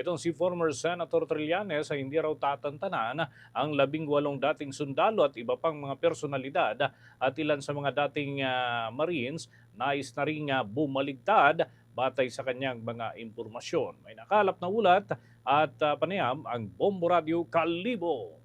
Itong si former Senator Trillanes ay hindi raw tatantanan ang 18 dating sundalo at iba pang mga personalidad at ilan sa mga dating Marines nais na ring bumaligtad batay sa kanyang mga impormasyon. May nakalap na ulat at panayam ang Bombo Radio Kalibo.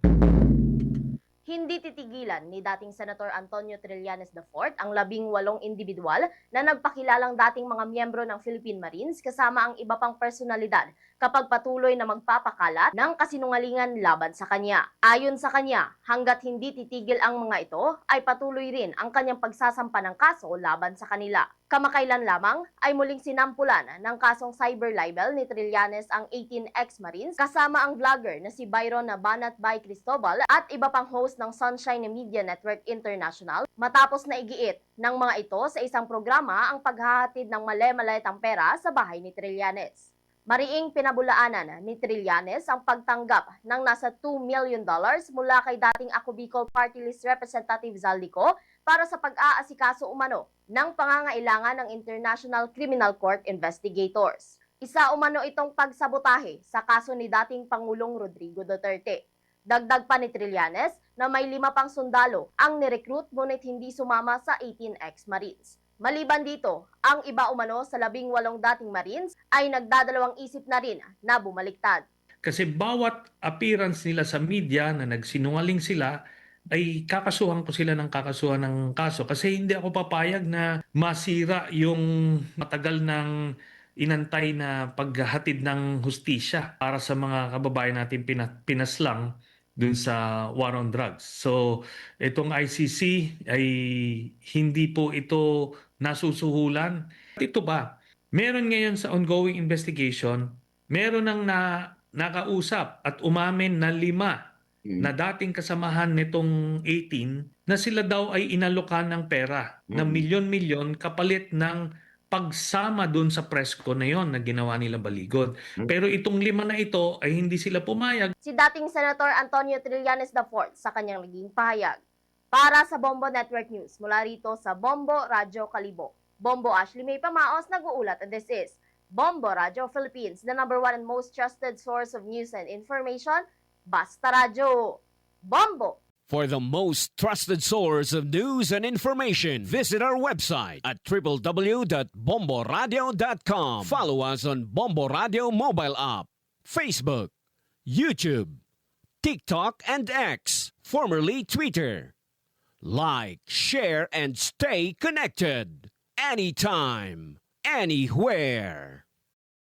Hindi titigilan ni dating Senator Antonio Trillanes IV ang 18 individual na nagpakilalang dating mga miyembro ng Philippine Marines kasama ang iba pang personalidad kapag patuloy na magpapakalat ng kasinungalingan laban sa kanya. Ayon sa kanya, hanggat hindi titigil ang mga ito, ay patuloy rin ang kanyang pagsasampa ng kaso laban sa kanila. Kamakailan lamang ay muling sinampulan ng kasong cyber libel ni Trillanes ang 18 ex-Marines kasama ang vlogger na si Byron Nabanat Bay Cristobal at iba pang host ng Sunshine Media Network International matapos na igiit ng mga ito sa isang programa ang paghahatid ng male-maletang pera sa bahay ni Trillanes. Mariing pinabulaanan ni Trillanes ang pagtanggap ng nasa $2 million mula kay dating Ako Bicol Party List Representative Zaldico para sa pag-aasikaso umano ng pangangailangan ng International Criminal Court investigators. Isa umano itong pagsabotahe sa kaso ni dating Pangulong Rodrigo Duterte. Dagdag pa ni Trillanes na may 5 pang sundalo ang nirecruit ngunit hindi sumama sa 18 ex-Marines. Maliban dito, ang iba umano sa 18 dating Marines ay nagdadalawang isip na rin na bumaliktad. Kasi bawat appearance nila sa media na nagsinungaling sila, ay kakasuhan ko sila ng kakasuhan ng kaso. Kasi hindi ako papayag na masira yung matagal ng inantay na paghahatid ng hustisya para sa mga kababayan natin pinaslang dun sa war on drugs. So, itong ICC ay hindi po ito nasusuhulan. Ito ba? Meron ngayon sa ongoing investigation, meron nang nakausap at umamin na 5 na dating kasamahan nitong 18 na sila daw ay inalokan ng pera na milyon-milyon kapalit ng pagsama doon sa presko na yon na ginawa nila Baligod. Pero itong 5 na ito ay hindi sila pumayag. Si dating Senator Antonio Trillanes IV sa kanyang naging pahayag. Para sa Bombo Network News, mula rito sa Bombo Radio Kalibo. Bombo Ashley May Pamaos nag-uulat, and this is Bombo Radio Philippines, the #1 and most trusted source of news and information. Basta Radio. Bombo! For the most trusted source of news and information, visit our website at www.bomboradio.com. Follow us on Bombo Radio mobile app, Facebook, YouTube, TikTok, and X, formerly Twitter. Like, share, and stay connected. Anytime, anywhere.